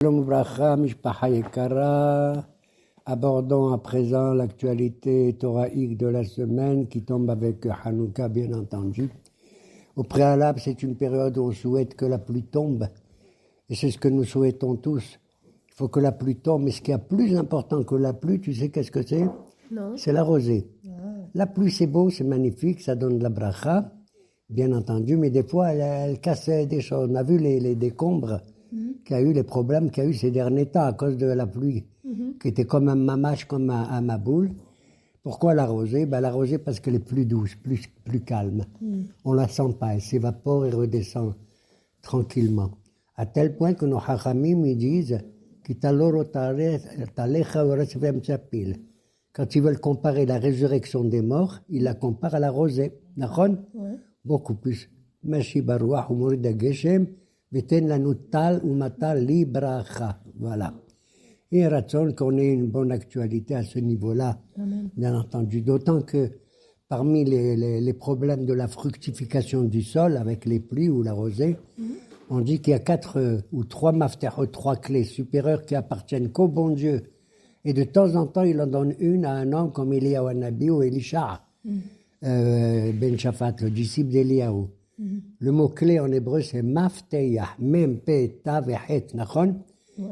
Shalom Bracha, Mishpacha Yekara, abordons à présent l'actualité thoraïque de la semaine qui tombe avec Hanouka, bien entendu. Au préalable, c'est une période où on souhaite que la pluie tombe, et c'est ce que nous souhaitons tous. Il faut que la pluie tombe, mais ce qui est plus important que la pluie, tu sais qu'est-ce que c'est? Non. C'est la rosée. La pluie, c'est beau, c'est magnifique, ça donne de la bracha, bien entendu, mais des fois, elle casse des choses. On a vu les décombres qu'il y a eu, les problèmes qu'il y a eu ces derniers temps à cause de la pluie, qui était comme un mamache, comme un maboule. Pourquoi la rosée? La rosée parce qu'elle est plus douce, plus calme. On la sent pas, elle s'évapore et redescend tranquillement. À tel point que nos hachamim ils disent quand ils veulent comparer la résurrection des morts, ils la comparent à la rosée. D'accord? Beaucoup plus. Mashi baruach umorida geshem. Voilà. Et ratson qu'on ait une bonne actualité à ce niveau-là, bien entendu. D'autant que parmi les problèmes de la fructification du sol, avec les pluies ou la rosée, on dit qu'il y a 4 ou 3 maftachot, 3 clés supérieures qui appartiennent qu'au bon Dieu. Et de temps en temps, il en donne une à un homme comme Eliyahu Hanabi ou Elisha, Ben Shaphat, le disciple d'Eliyahu. Le mot-clé en hébreu, c'est mafteya, mem, pe, tav et het, nachon.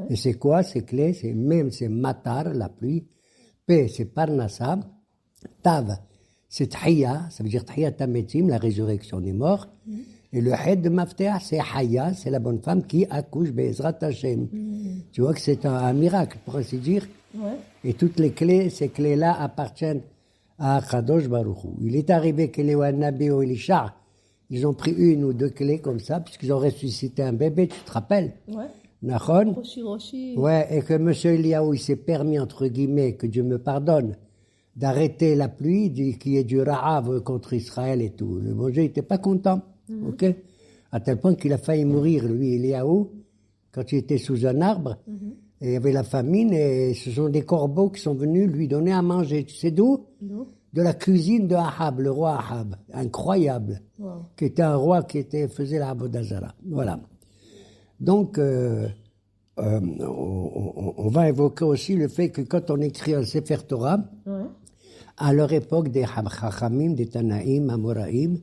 Et c'est quoi ces clés? C'est mem, c'est matar, la pluie. Pe, c'est parnassa. Tav, c'est tchia, ça veut dire tchia tametim, la résurrection des morts. Et le het de mafteya, c'est haya, c'est la bonne femme qui accouche be'ezrat Hashem. Tu vois que c'est un miracle, pour ainsi dire. Et toutes les clés, ces clés-là appartiennent à Kadosh Baruch Hu. Il est arrivé que Eliyahu Hanabi ou Elisha, ils ont pris 1 ou 2 clés comme ça, puisqu'ils ont ressuscité un bébé, tu te rappelles? Nachon? Ouais, et que M. Eliyahu, il s'est permis, entre guillemets, que Dieu me pardonne, d'arrêter la pluie, qui est du Rahav contre Israël et tout. Le bon Dieu n'était pas content, ok? À tel point qu'il a failli mourir, lui, Eliyahu, quand il était sous un arbre, et il y avait la famine, et ce sont des corbeaux qui sont venus lui donner à manger. Tu sais d'où? De la cuisine de Ahab, le roi Ahab, incroyable, qui était un roi qui faisait la Avodazara. Voilà. Donc, on va évoquer aussi le fait que quand on écrit un Sefer Torah, à leur époque des Chachamim, des Tanaïm, Amoraïm,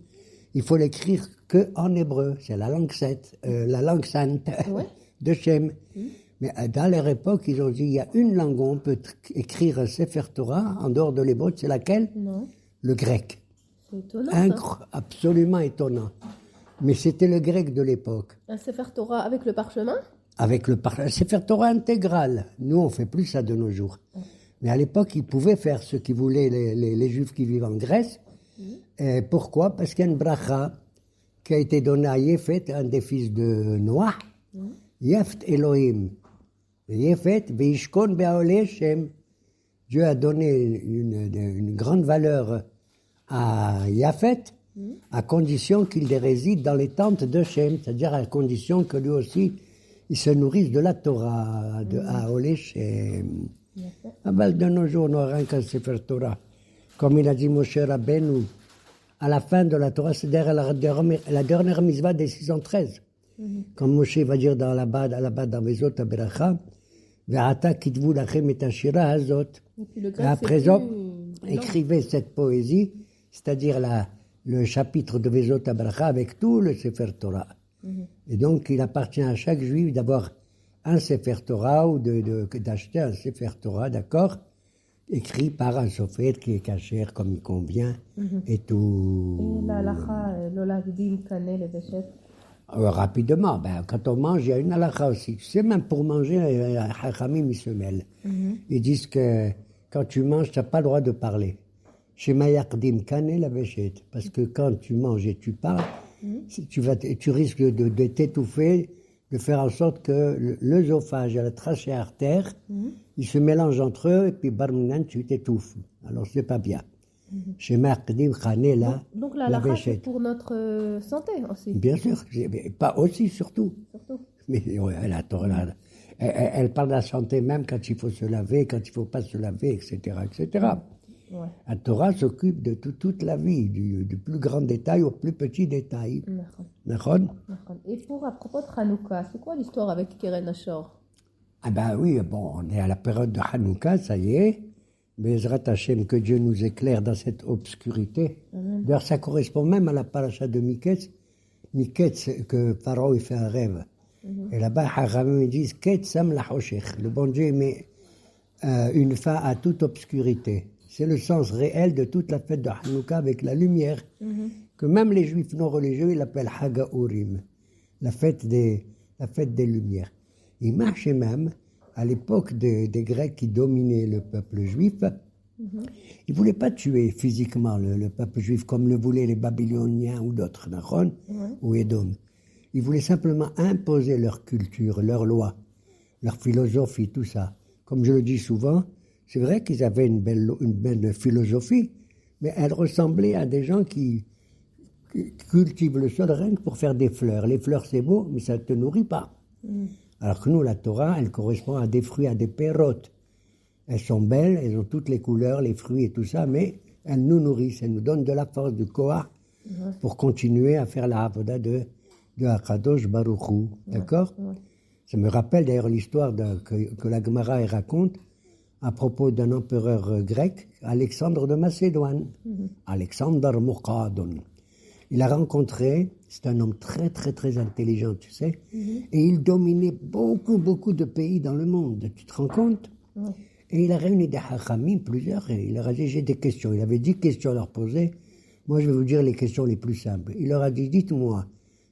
il faut l'écrire qu'en hébreu, c'est la langue sainte de Shem. Mais dans leur époque, ils ont dit, il y a une langue où on peut écrire un Sefer Torah, en dehors de l'hébreu, c'est laquelle? Le grec. C'est étonnant, absolument étonnant. Mais c'était le grec de l'époque. Un Sefer Torah avec le parchemin? Avec le Sefer Torah intégral. Nous, on fait plus ça de nos jours. Mais à l'époque, ils pouvaient faire ce qu'ils voulaient, les Juifs qui vivent en Grèce. Et pourquoi? Parce qu'il y a une bracha qui a été donnée à Yefet, un des fils de Noah. Yeft Elohim. Yefet veishkon be'aoleh Shem. Dieu a donné une grande valeur à Yafet, à condition qu'il réside dans les tentes de Shem, c'est-à-dire à condition que lui aussi, il se nourrisse de la Torah, de Aoleh Shem. De nos jours, on n'aura rien qu'un Sefer Torah. Comme il a dit Moshe Rabbeinu, à la fin de la Torah, c'est derrière la dernière mitzvah des 613. Comme Moshe va dire dans la bas dans Vezot Aberacha, Ve'ata kitvu lachem et hashira hazot. Et à présent, écrivez cette poésie, c'est-à-dire le chapitre de Vezot Aberacha avec tout le Sefer Torah. Et donc, il appartient à chaque juif d'avoir un Sefer Torah ou d'acheter un Sefer Torah, d'accord, écrit par un sophète qui est cachère comme il convient et tout. Et la halacha, lo lagdim kaneh leveshet. Rapidement, quand on mange, il y a une halakha aussi. Tu sais, même pour manger, les hachamim, ils se mêlent. Ils disent que quand tu manges, tu n'as pas le droit de parler. Shema yakdim kaneh laveshet. Parce que quand tu manges et tu parles, tu risques de t'étouffer, de faire en sorte que l'œsophage et la trachée artère, ils se mélangent entre eux, et puis barminan, tu t'étouffes. Alors, c'est pas bien. Donc la halakha, c'est pour notre santé aussi. Bien sûr, pas aussi, surtout. Mais ouais, elle parle de la santé même quand il faut se laver, quand il ne faut pas se laver, etc. etc. La Torah s'occupe de toute la vie, du plus grand détail au plus petit détail. Et à propos de Hanouka, c'est quoi l'histoire avec Keren Ashor? Ah ben oui, bon, on est à la période de Hanouka, ça y est. Bezrat Hashem, que Dieu nous éclaire dans cette obscurité. D'ailleurs, ça correspond même à la paracha de Miketz. Miketz, que Pharaon il fait un rêve. Et là-bas, Haramim ils disent Ketz Sam la Hoshech. Le bon Dieu met une fin à toute obscurité. C'est le sens réel de toute la fête de Hanouka avec la lumière, que même les juifs non religieux, ils l'appellent Haga Urim, la fête des lumières. Il marchait même, à l'époque des Grecs qui dominaient le peuple juif, ils ne voulaient pas tuer physiquement le peuple juif comme le voulaient les Babyloniens ou d'autres, ou Édom. Ils voulaient simplement imposer leur culture, leurs lois, leur philosophie, tout ça. Comme je le dis souvent, c'est vrai qu'ils avaient une belle philosophie, mais elle ressemblait à des gens qui cultivent le sol rien que pour faire des fleurs. Les fleurs, c'est beau, mais ça ne te nourrit pas. Alors que nous, la Torah, elle correspond à des fruits, à des pérotes. Elles sont belles, elles ont toutes les couleurs, les fruits et tout ça, mais elles nous nourrissent, elles nous donnent de la force, du koach, pour continuer à faire la avoda de Hakadosh Baruch Hu. D'accord? Ça me rappelle d'ailleurs l'histoire que la Gemara elle raconte à propos d'un empereur grec, Alexandre de Macédoine. Alexandre Moukadon. Il a rencontré, c'est un homme très très très intelligent, tu sais, et il dominait beaucoup de pays dans le monde, tu te rends compte? Et il a réuni des hachamim, plusieurs, et il leur a dit, j'ai des questions. Il avait 10 questions à leur poser. Moi, je vais vous dire les questions les plus simples. Il leur a dit, dites-moi,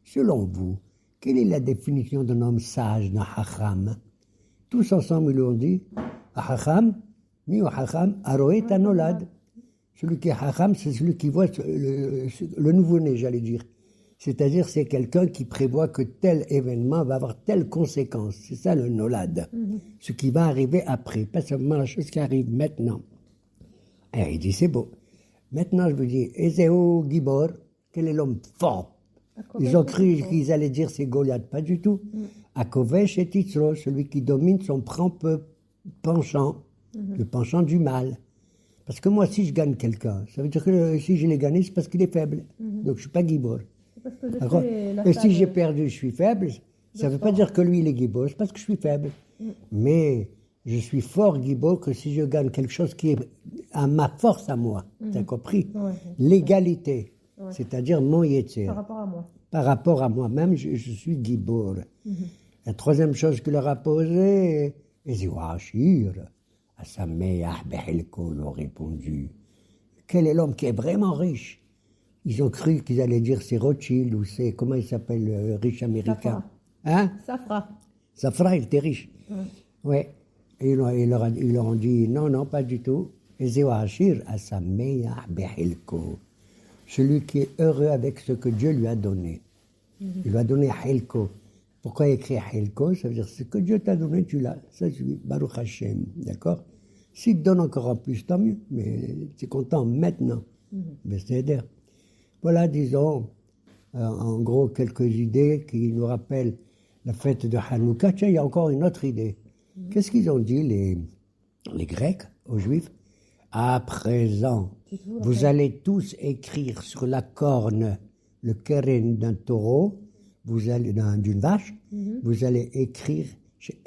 selon vous, quelle est la définition d'un homme sage, d'un hacham? Tous ensemble, ils lui ont dit, hacham, mi ou hacham, aroet anolad. Celui qui est hacham, c'est celui qui voit le nouveau-né, j'allais dire. C'est-à-dire, c'est quelqu'un qui prévoit que tel événement va avoir telle conséquence. C'est ça le nolad. Ce qui va arriver après, pas seulement la chose qui arrive maintenant. Et il dit, c'est beau. Maintenant, je vous dis, Ezeo Gibor, quel est l'homme fort? Ils ont cru qu'ils allaient dire c'est Goliath, pas du tout. Akovesh et Titzro, celui qui domine son propre penchant, le penchant du mal. Parce que moi, si je gagne quelqu'un, ça veut dire que si je l'ai gagné, c'est parce qu'il est faible. Donc je ne suis pas Gibor. Et si j'ai perdu, je suis faible. Ça ne veut pas dire que lui, il est Gibor, c'est parce que je suis faible. Mais je suis fort Gibor que si je gagne quelque chose qui est à ma force à moi. Tu as compris? L'égalité. C'est-à-dire mon yetzer. Par rapport à moi. Par rapport à moi-même, je suis Gibor. La troisième chose qu'il leur a posée, Ezewachir, à sa mère, Behelko, leur répondu. Quel est l'homme qui est vraiment riche? Ils ont cru qu'ils allaient dire c'est Rothschild ou c'est, comment il s'appelle, le riche américain? Safra. Safra, il était riche. Ouais. Et ils leur ont dit, non, pas du tout. Ezewachir, à sa mère, Behelko. Celui qui est heureux avec ce que Dieu lui a donné. Il lui a donné Helko. Pourquoi écrire Helko? Ça veut dire ce que Dieu t'a donné, tu l'as. Ça, c'est Baruch Hashem. D'accord? S'il te donne encore en plus, tant mieux. Mais tu es content maintenant. Mais c'est-à-dire. Voilà, disons, en gros, quelques idées qui nous rappellent la fête de Hanouka. Tiens, il y a encore une autre idée. Qu'est-ce qu'ils ont dit, les Grecs, aux Juifs? À présent, vous allez tous écrire sur la corne le keren d'un taureau, d'une vache, vous allez écrire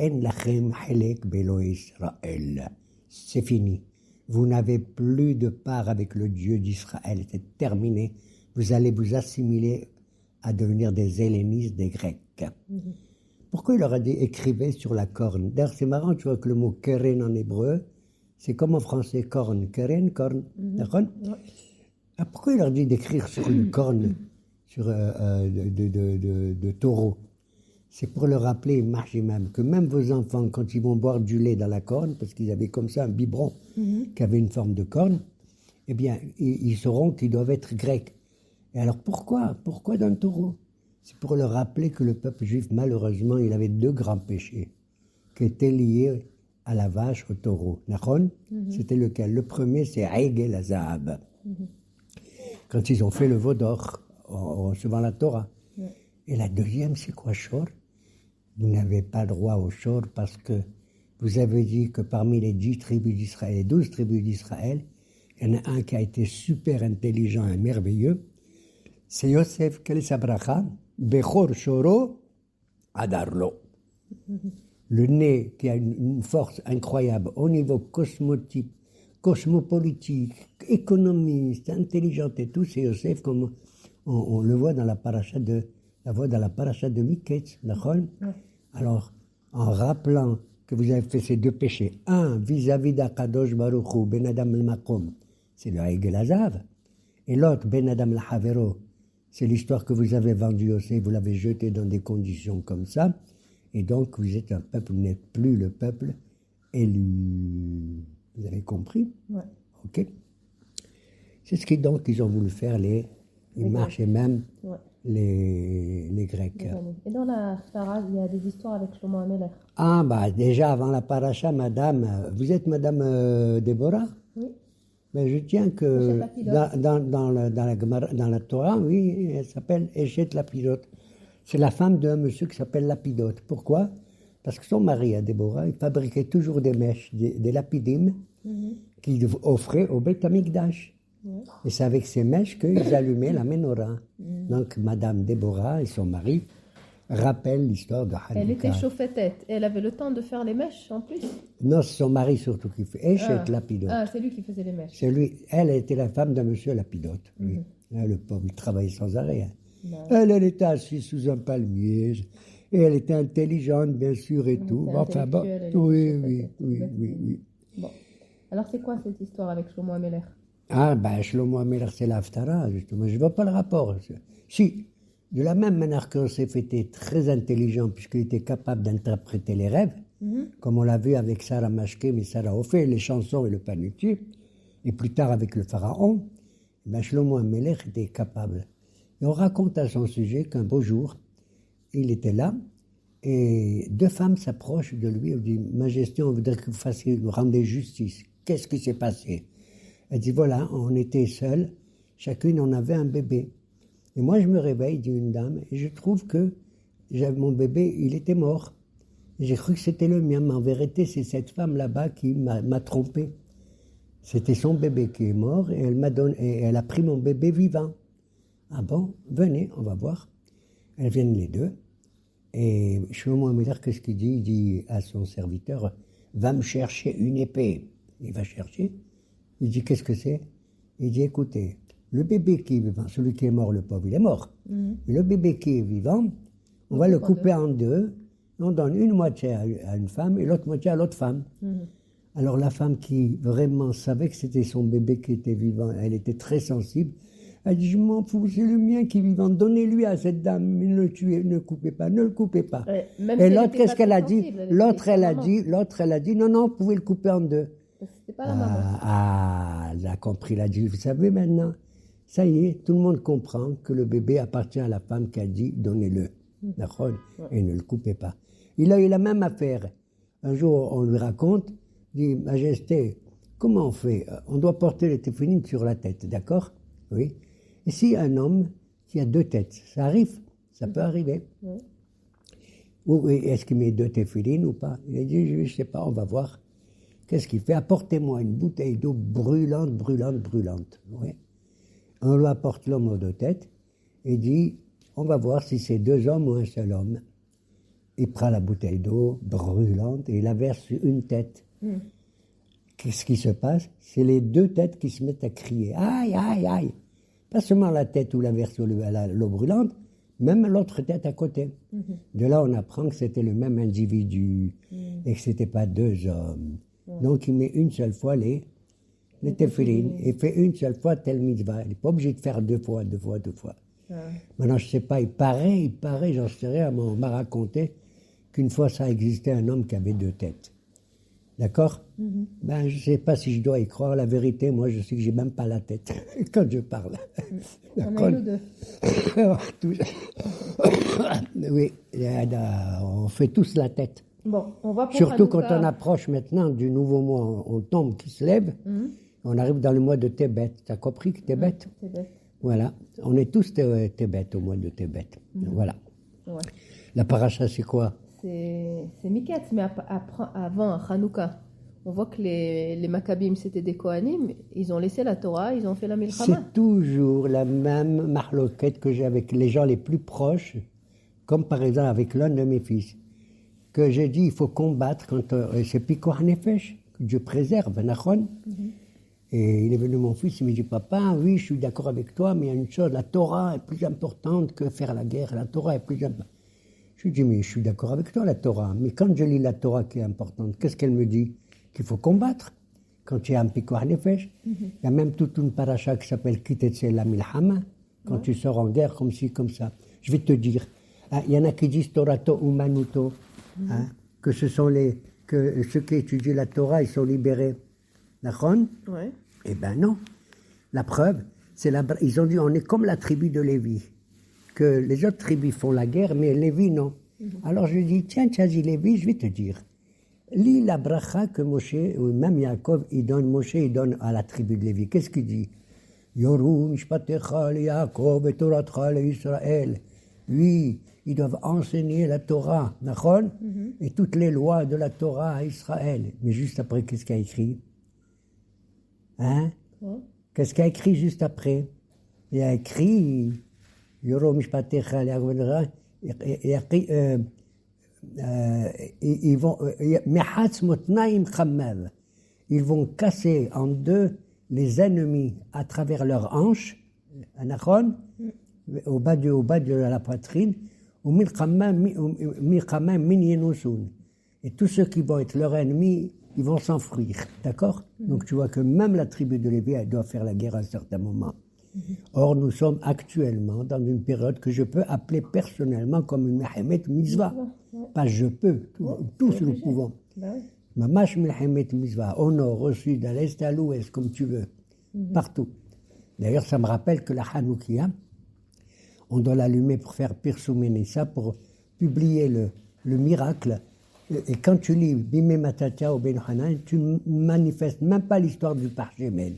En lachem helek belo Israël. C'est fini. Vous n'avez plus de part avec le Dieu d'Israël. C'est terminé. Vous allez vous assimiler à devenir des hellénistes, des Grecs. Pourquoi il leur a dit écrivez sur la corne? D'ailleurs, c'est marrant, tu vois que le mot keren en hébreu, c'est comme en français, corne, keren, corne. D'accord? Pourquoi il leur dit d'écrire sur une corne de taureau? C'est pour leur rappeler, même, que même vos enfants, quand ils vont boire du lait dans la corne, parce qu'ils avaient comme ça un biberon qui avait une forme de corne, eh bien, ils sauront qu'ils doivent être grecs. Et alors pourquoi? Pourquoi d'un taureau? C'est pour leur rappeler que le peuple juif, malheureusement, il avait 2 grands péchés qui étaient liés à la vache, au taureau. C'était lequel? Le premier, c'est Aigel Azahab. Quand ils ont fait le veau d'or, en recevant la Torah. Et la deuxième, c'est quoi, Shor? Vous n'avez pas droit au Shor parce que vous avez dit que parmi les 10 tribus d'Israël, les 12 tribus d'Israël, il y en a un qui a été super intelligent et merveilleux. C'est Yosef, quelle est sa bracha? Bechor Shoro Adarlo. le nez qui a une force incroyable au niveau cosmopolitique, économiste, intelligente et tout, c'est Yosef, comme on le voit dans la paracha de Miketz, d'accord? Alors, en rappelant que vous avez fait ces deux péchés, un vis-à-vis d'Akadosh Baruch Hu, Ben Adam el-Makom, c'est le Haïgel Azav, et l'autre, Ben Adam el-Havero, c'est l'histoire que vous avez vendue Yosef, vous l'avez jeté dans des conditions comme ça, et donc vous êtes un peuple, vous n'êtes plus le peuple élu. Vous avez compris? Ouais. Ok. C'est ce qui donc ils ont voulu faire les marches et même les Grecs. Et dans la Haftarah, il y a des histoires avec Shlomo HaMelech. Ah, bah déjà avant la paracha, madame, vous êtes madame Déborah? Oui. Mais je tiens que dans la Torah, oui, elle s'appelle Eshet Lapidote. C'est la femme d'un monsieur qui s'appelle Lapidote. Pourquoi? Parce que son mari, à Déborah, il fabriquait toujours des mèches, des lapidim, qu'il offrait au Beth Amikdash. Et c'est avec ces mèches qu'ils allumaient la menorah. Donc, Madame Déborah et son mari rappellent l'histoire de Hanouka. Elle était chauffette, elle avait le temps de faire les mèches en plus. Non, c'est son mari surtout qui fait. Eshet Lapidote. Ah, c'est lui qui faisait les mèches. C'est lui. Elle était la femme d'un monsieur Lapidote. Oui. Le pauvre, il travaillait sans arrêt. Elle était assise sous un palmier. Et elle était intelligente, bien sûr, et tout. Enfin, bon, oui. Bon. Alors, c'est quoi cette histoire avec Shlomo HaMelech? Ah, ben, Shlomo HaMelech, c'est l'Haftarah, justement. Je ne vois pas le rapport. Si, de la même manière que Yosef était très intelligent, puisqu'il était capable d'interpréter les rêves, comme on l'a vu avec Sarah Mashkem et Sarah Ophé, les chansons et le panutier, et plus tard avec le pharaon, ben, Shlomo HaMelech était capable. Et on raconte à son sujet qu'un beau jour, il était là, et deux femmes s'approchent de lui, elles disent « Majesté, on voudrait que vous rendiez justice. Qu'est-ce qui s'est passé ?» Elle dit « Voilà, on était seuls, chacune on avait un bébé. Et moi je me réveille, dit une dame, et je trouve que mon bébé, il était mort. J'ai cru que c'était le mien, mais en vérité, c'est cette femme là-bas qui m'a trompé. C'était son bébé qui est mort, et elle a pris mon bébé vivant. Ah bon, venez, on va voir. » Elles viennent les deux. Et Shlomo HaMelech, qu'est-ce qu'il dit? Il dit à son serviteur, va me chercher une épée. Il va chercher. Il dit, qu'est-ce que c'est? Il dit, écoutez, le bébé qui est vivant, celui qui est mort, le pauvre, il est mort. Mais le bébé qui est vivant, on va le couper en deux. On donne une moitié à une femme et l'autre moitié à l'autre femme. Alors la femme qui vraiment savait que c'était son bébé qui était vivant, elle était très sensible. Elle dit, je m'en fous, c'est le mien qui est vivant. Donnez-lui à cette dame, ne le tuez, ne le coupez pas, ne le coupez pas. Ouais, et l'autre, qu'est-ce qu'elle a dit? L'autre, elle a dit, non, vous pouvez le couper en deux. C'était pas la maman. Elle a compris, elle a dit, vous savez maintenant, ça y est, tout le monde comprend que le bébé appartient à la femme qui a dit, donnez-le. D'accord? Et ne le coupez pas. Il a eu la même affaire. Un jour, on lui raconte, il dit, Majesté, comment on fait? On doit porter le téphilin sur la tête, d'accord? Oui. Et si un homme qui a deux têtes, ça arrive, ça peut arriver. Ou est-ce qu'il met deux téphilines ou pas? Il a dit, je ne sais pas, on va voir. Qu'est-ce qu'il fait? Apportez-moi une bouteille d'eau brûlante. Oui. On lui apporte l'homme aux deux têtes et dit, on va voir si c'est deux hommes ou un seul homme. Il prend la bouteille d'eau brûlante et il la verse sur une tête. Qu'est-ce qui se passe? C'est les deux têtes qui se mettent à crier. Aïe, aïe, aïe. Pas seulement la tête où la verse l'eau brûlante, même l'autre tête à côté. De là, on apprend que c'était le même individu et que ce n'était pas deux hommes. Donc, il met une seule fois les téphilines et fait une seule fois tel mitzvah. Il n'est pas obligé de faire deux fois. Maintenant, je ne sais pas, il paraît, j'en sais rien, on m'a raconté qu'une fois, ça existait un homme qui avait deux têtes. D'accord? Ben, je ne sais pas si je dois y croire. La vérité, moi, je sais que j'ai même pas la tête quand je parle. On a eu deux. Oui, on fait tous la tête. Bon, on va pour Surtout Hanouka. quand on approche maintenant du nouveau mois, on tombe, qui se lève. On arrive dans le mois de Tébet. Tu as compris que Tébet? Tébet. Voilà. On est tous Tébet au mois de Tébet. Voilà. Ouais. La paracha, c'est quoi? C'est Miketz, mais avant, à Hanouka, on voit que les Maccabim, c'était des Kohanim. Ils ont laissé la Torah, ils ont fait la Milchama. C'est toujours la même marloquette que j'ai avec les gens les plus proches, comme par exemple avec l'un de mes fils. que j'ai dit, il faut combattre quand c'est Pikuach Nefesh, que Dieu préserve, Nachon. Et il est venu mon fils, il me dit, papa, oui, je suis d'accord avec toi, mais il y a une chose, la Torah est plus importante que faire la guerre. La Torah est plus importante. Je lui dis, mais je suis d'accord avec toi, la Torah. Mais quand je lis la Torah qui est importante, qu'est-ce qu'elle me dit? Qu'il faut combattre. Quand il y a un Pikuach Nefesh, il y a même toute une paracha qui s'appelle Kitetse la Milhama, quand tu sors en guerre comme ci, comme ça. Je vais te dire, il y en a qui disent Torato ou Manuto, que ce sont que ceux qui étudient la Torah, ils sont libérés. D'accord? Ouais. Eh bien non. La preuve, ils ont dit, on est comme la tribu de Lévi, que les autres tribus font la guerre, mais Lévi, non. Alors je lui dis, tiens, Tchazi Lévi, je vais te dire. Lis la bracha que Moshe, ou même Yaakov, Moshe, il donne à la tribu de Lévi. Qu'est-ce qu'il dit? Yoru mishpatecha le Yaakov et Toratcha le Israël. Oui, ils doivent enseigner la Torah, d'accord? Et toutes les lois de la Torah à Israël. Mais juste après, qu'est-ce qu'il y a écrit? Hein? Qu'est-ce qu'il y a écrit juste après? Il y a écrit Yoru mishpatecha le Yaakov. Ils vont casser en deux les ennemis à travers leurs hanches, au bas de la poitrine, et tous ceux qui vont être leurs ennemis, ils vont s'enfuir, d'accord? Donc tu vois que même la tribu de Lévi, elle doit faire la guerre à un certain moment. Or, nous sommes actuellement dans une période que je peux appeler personnellement comme une Mehemet Mitzvah. Pas je peux, tous nous pouvons. Mamash Mehemet Mitzvah, au nord, au sud, à l'est, à l'ouest, comme tu veux, partout. D'ailleurs, ça me rappelle que la Hanoukia, on doit l'allumer pour faire Pirsoumenissa, pour publier le miracle. Et quand tu lis Bimé Matatia ou Ben Hanan, tu ne manifestes même pas l'histoire du Parchemen.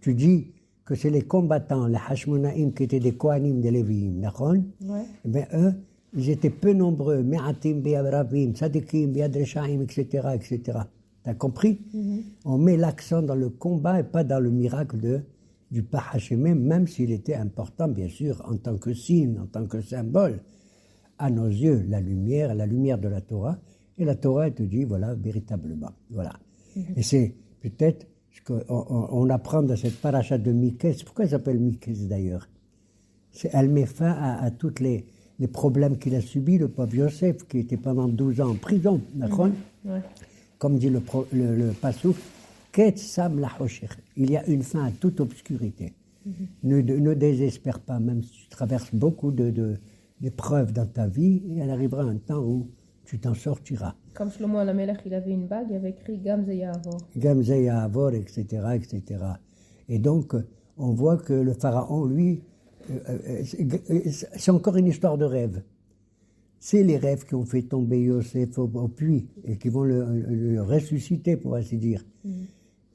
Tu dis que c'est les combattants, les Hashmonaïm, qui étaient des Kohanim, des Lévi'im, d'accord? Eh bien, eux, ils étaient peu nombreux, Me'atim, Be'avrabim, Tzadikim, Be'adreshaim, etc., etc. T'as compris? On met l'accent dans le combat et pas dans le miracle du Parchemen, même s'il était important, bien sûr, en tant que signe, en tant que symbole. À nos yeux, la lumière de la Torah, et la Torah, elle te dit, voilà, véritablement, voilà. Et c'est peut-être ce qu'on apprend dans cette paracha de Mikès. Pourquoi elle s'appelle Mikès d'ailleurs? Elle met fin à tous les problèmes qu'il a subis, le pauvre Yosef, qui était pendant 12 ans en prison, d'accord? Comme dit le Passouk, Ket Sam la Hoshech. Il y a une fin à toute obscurité. Ne désespère pas, même si tu traverses beaucoup d'épreuves dans ta vie, il arrivera un temps où tu t'en sortiras. Comme Shlomo Alamelech, il avait une bague, il avait écrit Gam Ze Ya'avor. Gam Ze Ya'avor, etc., etc. Et donc, on voit que le pharaon, lui, c'est encore une histoire de rêve. C'est les rêves qui ont fait tomber Yosef au puits et qui vont le ressusciter, pour ainsi dire.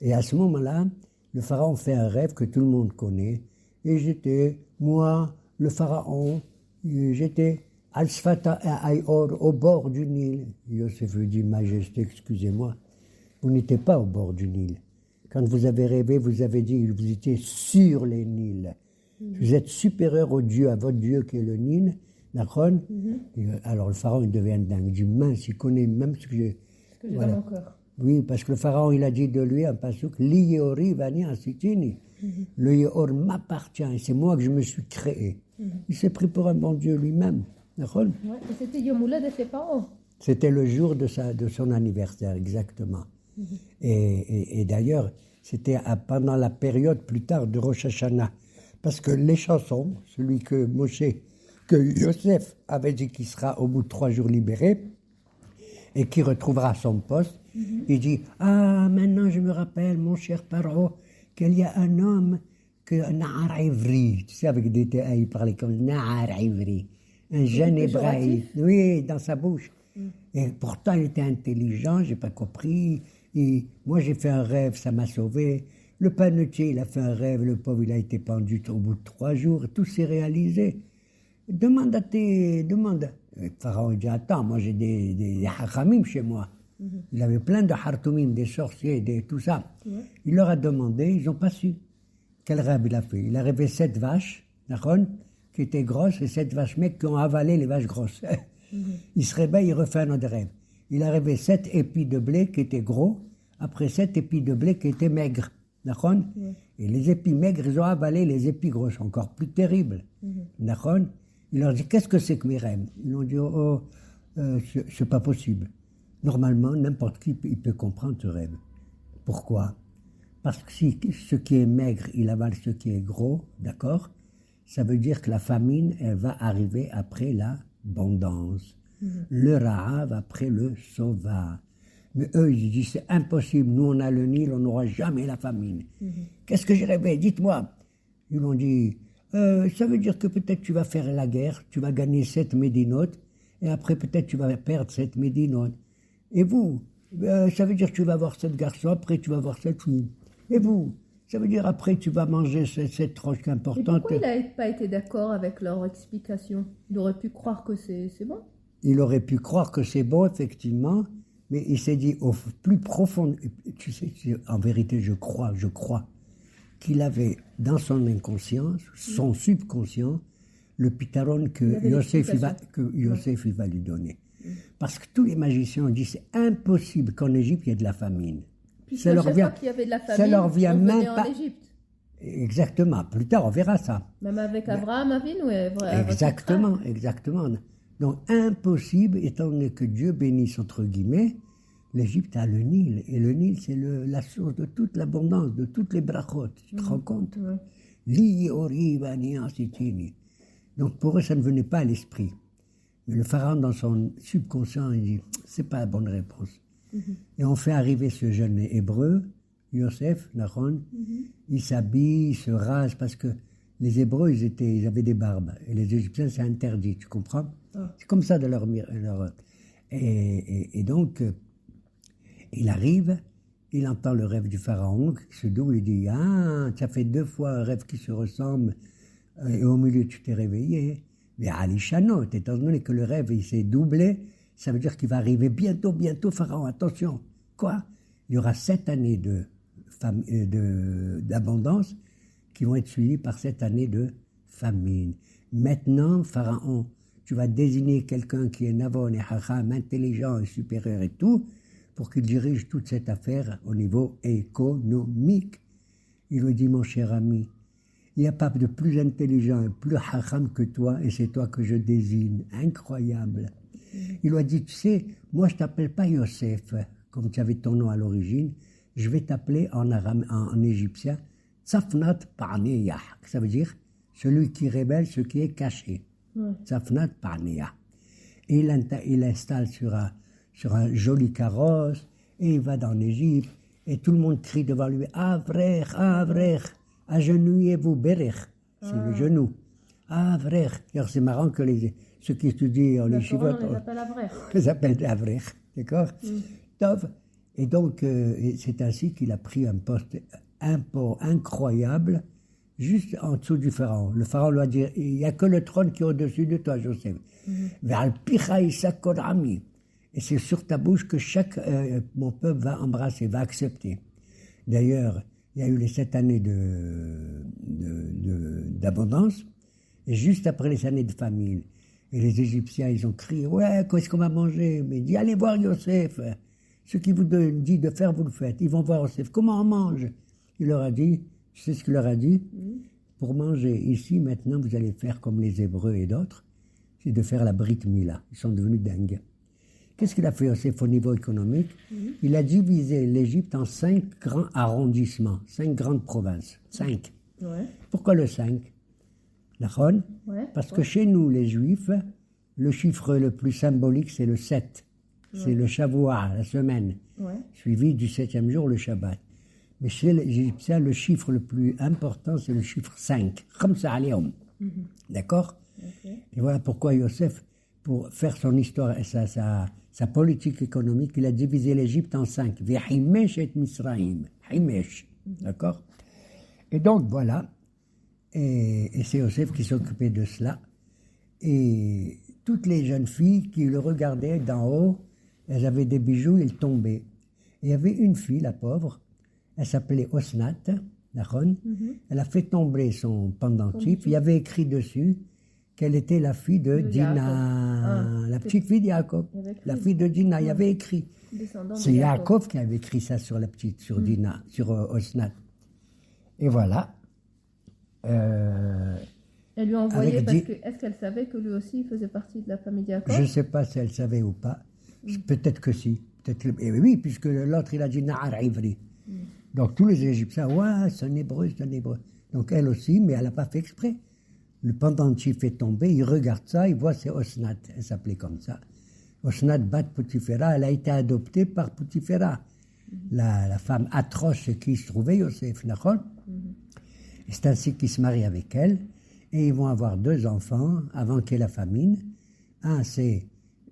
Et à ce moment-là, le pharaon fait un rêve que tout le monde connaît. Et j'étais, moi, le pharaon, j'étais Al-Sfata Ayor, au bord du Nil. Yosef lui dit, Majesté, excusez-moi, vous n'étiez pas au bord du Nil. Quand vous avez rêvé, vous avez dit que vous étiez sur les Nils. Vous êtes supérieur au Dieu, à votre Dieu qui est le Nil. D'accord? Alors le pharaon, il devient dingue. Il dit, mince, il connaît même ce que j'ai dans mon cœur. Oui, parce que le pharaon, il a dit de lui un passouk, Li Yeori vani asitini. Le Yeor m'appartient, et c'est moi que je me suis créé. Il s'est pris pour un bon Dieu lui-même. D'accord? Et c'était Yom Houled de ses parents. C'était le jour de son anniversaire, exactement. Et d'ailleurs, c'était pendant la période plus tard de Rosh Hashanah. Parce que les chansons, celui que Yosef avait dit qu'il sera au bout de 3 jours libéré et qui retrouvera son poste, il dit, ah, maintenant je me rappelle, mon cher Paro, qu'il y a un homme, un Nahar Ivri, tu sais, avec des T.A. il parlait comme Nahar Ivri, un jeune hébraï, oui, dans sa bouche. Et pourtant, il était intelligent, j'ai pas compris. Et moi, j'ai fait un rêve, ça m'a sauvé. Le panetier, il a fait un rêve, le pauvre, il a été pendu au bout de 3 jours, tout s'est réalisé. Demande. Le pharaon dit, attends, moi j'ai des hachamim chez moi. Il avait plein de hartoumim, des sorciers, tout ça. Il leur a demandé, ils n'ont pas su. Quel rêve il a fait? Il a rêvé 7 vaches, d'accord, qui étaient grosses, et 7 vaches mecs qui ont avalé les vaches grosses. Il se réveille, il refait un autre rêve. il arrivait 7 épis de blé qui étaient gros, après 7 épis de blé qui étaient maigres. D'accord? Et les épis maigres, ils ont avalé les épis gros, c'est encore plus terrible. D'accord? Il leur dit, qu'est-ce que c'est que mes rêves? Ils ont dit, c'est pas possible. Normalement, n'importe qui il peut comprendre ce rêve. Pourquoi? Parce que si ce qui est maigre, il avale ce qui est gros, d'accord? Ça veut dire que la famine, elle va arriver après l'abondance. Le ra'av après le sova. Mais eux, ils disent, c'est impossible, nous on a le Nil, on n'aura jamais la famine. Qu'est-ce que j'ai rêvé? Dites-moi. Ils m'ont dit, ça veut dire que peut-être tu vas faire la guerre, tu vas gagner 7 médinotes, et après peut-être tu vas perdre 7 médinotes. Et vous, ça veut dire que tu vas avoir 7 garçons, après tu vas avoir 7 filles. Et vous, ça veut dire après tu vas manger cette troche importante. Et pourquoi il n'a pas été d'accord avec leur explication? Il aurait pu croire que c'est bon. Il aurait pu croire que c'est bon, effectivement, mais il s'est dit au plus profond, tu sais, en vérité, je crois qu'il avait dans son inconscience, son subconscient, le pitaron que Yosef il va lui donner. Parce que tous les magiciens ont dit c'est impossible qu'en Égypte il y ait de la famine. Ça leur vient, qu'il y avait de la famine, ça leur vient même pas. En Égypte. Exactement. Plus tard on verra ça. Même avec Abraham Avinu. Exactement. Donc impossible, étant donné que Dieu bénisse entre guillemets, l'Égypte a le Nil. Et le Nil, c'est la source de toute l'abondance, de toutes les brachot. Tu te rends compte? Donc pour eux, ça ne venait pas à l'esprit. Mais le pharaon, dans son subconscient, il dit, c'est pas la bonne réponse. Et on fait arriver ce jeune hébreu, Yosef, Nahon, il s'habille, il se rase, parce que les Hébreux, ils avaient des barbes. Et les Égyptiens, c'est interdit, tu comprends? C'est comme ça de leur... Et donc, il arrive, il entend le rêve du pharaon, qui se double, il dit, ah, tu as fait 2 fois un rêve qui se ressemble, et au milieu, tu t'es réveillé. Mais Ali Chanot, étant donné que le rêve, il s'est doublé, ça veut dire qu'il va arriver bientôt, pharaon, attention. Quoi? Il y aura 7 années d'abondance qui vont être suivies par 7 années de famine. Maintenant, pharaon, tu vas désigner quelqu'un qui est Navon et Hacham, intelligent et supérieur et tout, pour qu'il dirige toute cette affaire au niveau économique. Il lui dit, mon cher ami, il n'y a pas de plus intelligent et plus Hacham que toi, et c'est toi que je désigne. Incroyable. Il lui a dit, tu sais, moi je ne t'appelle pas Yosef, comme tu avais ton nom à l'origine, je vais t'appeler en égyptien, Tzafnat Parneya. Ça veut dire, celui qui révèle ce qui est caché. Tzafnat Parneya. Et il l'installe sur un joli carrosse, et il va dans l'Égypte, et tout le monde crie devant lui, Avrer, agenouillez-vous, Berech, c'est le genou. Avrer. Alors c'est marrant que ceux qui étudient en Yeshivot, les appellent Avrer, d'accord? Tov. Et donc, c'est ainsi qu'il a pris un poste incroyable, juste en dessous du pharaon. Le pharaon lui a dit, il n'y a que le trône qui est au-dessus de toi, Joseph. Et c'est sur ta bouche que mon peuple va embrasser, va accepter. D'ailleurs, il y a eu les 7 années d'abondance, et juste après les années de famine. Et les Égyptiens, ils ont crié, ouais, qu'est-ce qu'on va manger? Mais il dit, allez voir Yosef. Ce qu'il vous dit de faire, vous le faites. Ils vont voir Yosef. Comment on mange? Il leur a dit, tu sais ce qu'il leur a dit? Pour manger ici, maintenant, vous allez faire comme les Hébreux et d'autres, c'est de faire la Brit Mila. Ils sont devenus dingues. Qu'est-ce qu'il a fait Yosef au niveau économique? Il a divisé l'Égypte en 5 grands arrondissements, 5 grandes provinces. 5. Ouais. Pourquoi le 5? D'accord? Parce que chez nous, les Juifs, le chiffre le plus symbolique, c'est le 7. C'est le Shavua, la semaine, suivi du 7e jour, le Shabbat. Mais chez les Égyptiens, le chiffre le plus important, c'est le chiffre 5. Khamsa alayhum. D'accord? Et voilà pourquoi Yosef, pour faire son histoire et sa politique économique, il a divisé l'Égypte en 5. Himesh et Misraïm. Himesh. D'accord? Et donc, voilà. Et c'est Yosef qui s'occupait de cela. Et toutes les jeunes filles qui le regardaient d'en haut, elles avaient des bijoux, ils tombaient. Et il y avait une fille, la pauvre, elle s'appelait Osnat, Nahon. Elle a fait tomber son pendentif. Il y avait écrit dessus qu'elle était la fille de De Dina, Yaakov. la petite fille de Yaakov, Il y avait écrit. la fille de Dina. Il y avait écrit. Descendant de C'est Yaakov. Yaakov qui avait écrit ça sur la petite, sur Dina, sur Osnat. Et voilà. Elle lui a envoyé Avec parce Di- que est-ce qu'elle savait que lui aussi faisait partie de la famille de Yaakov? Je ne sais pas si elle savait ou pas. Peut-être que si. Et oui, puisque l'autre, il a dit Na'ar Ivri. Donc tous les Égyptiens, ouais, c'est un hébreu, c'est un hébreu. Donc elle aussi, mais elle n'a pas fait exprès. Le pendentif est tombé, il regarde ça, il voit c'est Osnat. Elle s'appelait comme ça. Osnat Bat Poutifera, elle a été adoptée par Poutifera, la femme atroce chez qui se trouvait Yosef Nachon. Et c'est ainsi qu'il se marie avec elle. Et ils vont avoir 2 enfants avant qu'il y ait la famine. Un, c'est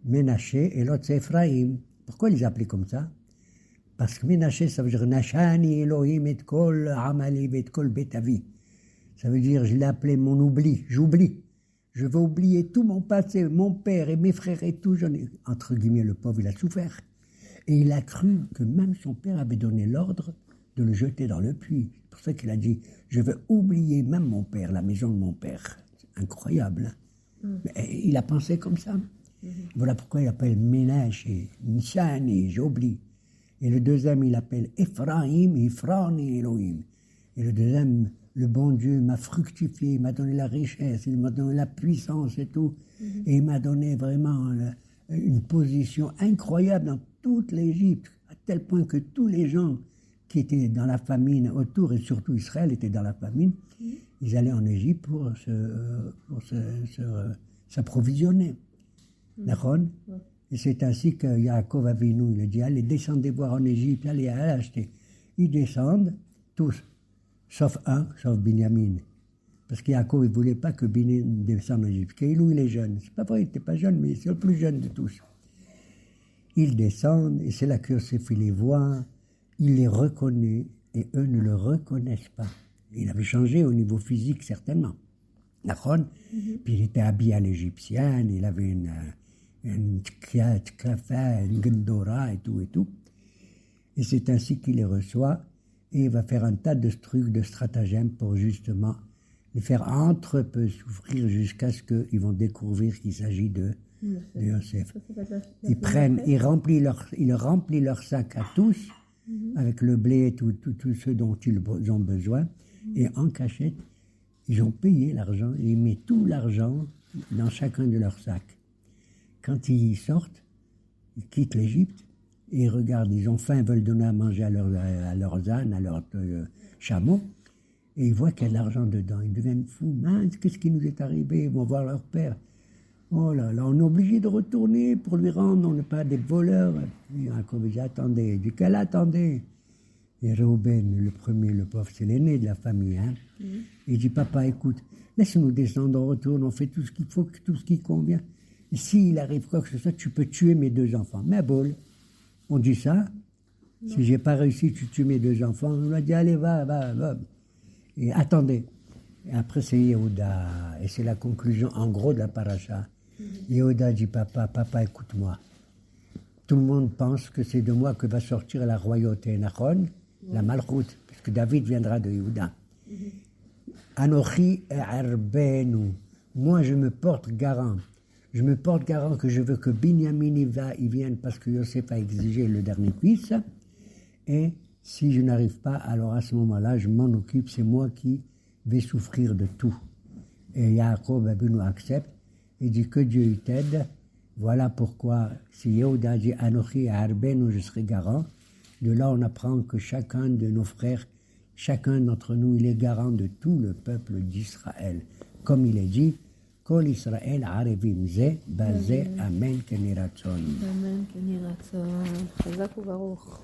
Ménaché et l'autre, c'est Ephraïm. Pourquoi ils les appelaient comme ça? Parce que Ménaché, ça veut dire Nashani Elohim et kol Amali et kol Betavi. Ça veut dire, je l'ai appelé mon oubli, j'oublie. Je veux oublier tout mon passé, mon père et mes frères et tout. Entre guillemets, le pauvre, il a souffert. Et il a cru que même son père avait donné l'ordre de le jeter dans le puits. C'est pour ça qu'il a dit, je veux oublier même mon père, la maison de mon père. C'est incroyable. Mais il a pensé comme ça. Voilà pourquoi il appelle Ménage et Nishani, j'oublie. Et le deuxième, il appelle Ephraim, Ephraim Elohim. Et le deuxième, le bon Dieu m'a fructifié, il m'a donné la richesse, il m'a donné la puissance et tout. Et il m'a donné vraiment une position incroyable dans toute l'Égypte, à tel point que tous les gens qui étaient dans la famine autour, et surtout Israël était dans la famine, ils allaient en Égypte pour s'approvisionner. D'accord? Et c'est ainsi que Yaakov Avinu, il a dit, allez, descendez voir en Égypte, allez acheter. Ils descendent, tous, sauf un, sauf Binyamin. Parce que Yaakov, il ne voulait pas que Binyamin descende en Égypte. Kailou, il est jeune. C'est pas vrai, il n'était pas jeune, mais c'est le plus jeune de tous. Ils descendent, et c'est là que Yosef, il les voit, il les reconnaît, et eux ne le reconnaissent pas. Il avait changé au niveau physique, certainement. D'accord? Puis il était habillé à l'égyptienne, il avait une kafa, une gendora et tout et tout. Et c'est ainsi qu'il les reçoit, et il va faire un tas de trucs, de stratagèmes pour justement les faire entre peu souffrir jusqu'à ce qu'ils vont découvrir qu'il s'agit de Yosef. Il remplit leur sac à tous, avec le blé et tout ce dont ils ont besoin, et en cachette, ils ont payé l'argent, et ils mettent tout l'argent dans chacun de leurs sacs. Quand ils sortent, ils quittent l'Égypte, et ils regardent, ils ont faim, ils veulent donner à manger à leurs ânes, à leurs chameaux, et ils voient qu'il y a de l'argent dedans. Ils deviennent fous. Mince, qu'est-ce qui nous est arrivé? Ils vont voir leur père. Oh là là, on est obligé de retourner pour lui rendre, on n'est pas des voleurs. Et Yaakov dit, attendez, du qu'elle attendez. Et Reuben, le premier, le pauvre, c'est l'aîné de la famille. Hein. Il dit, papa, écoute, laisse-nous descendre, on retourne, on fait tout ce qu'il faut, tout ce qui convient. Et s'il arrive quoi que ce soit, tu peux tuer mes 2 enfants. Mais bol, on dit ça. Non. Si j'ai pas réussi, tu tues mes 2 enfants. On a dit, allez, va. Et attendez. Et après, c'est Yehuda. Et c'est la conclusion, en gros, de la paracha. Yehuda dit, papa, écoute-moi. Tout le monde pense que c'est de moi que va sortir la royauté, Nachon, la Malchut, puisque David viendra de Yehuda. Anochi Arbenu. Moi, je me porte garant. Je me porte garant que je veux que Binyamin il vienne parce que Yosef a exigé le dernier fils. Et si je n'arrive pas, alors à ce moment-là, je m'en occupe. C'est moi qui vais souffrir de tout. Et Yaakov Avinu accepte et dit que Dieu t'aide. Voilà pourquoi, si Yehuda dit Anochi Arbenu, je serai garant. De là, on apprend que chacun de nos frères, chacun d'entre nous, il est garant de tout le peuple d'Israël. Comme il est dit, Kol Israël Arevim Ze, Baze, Amen, Keni Ratzon. Amen, Keni Ratzon. Chazak u'baruch.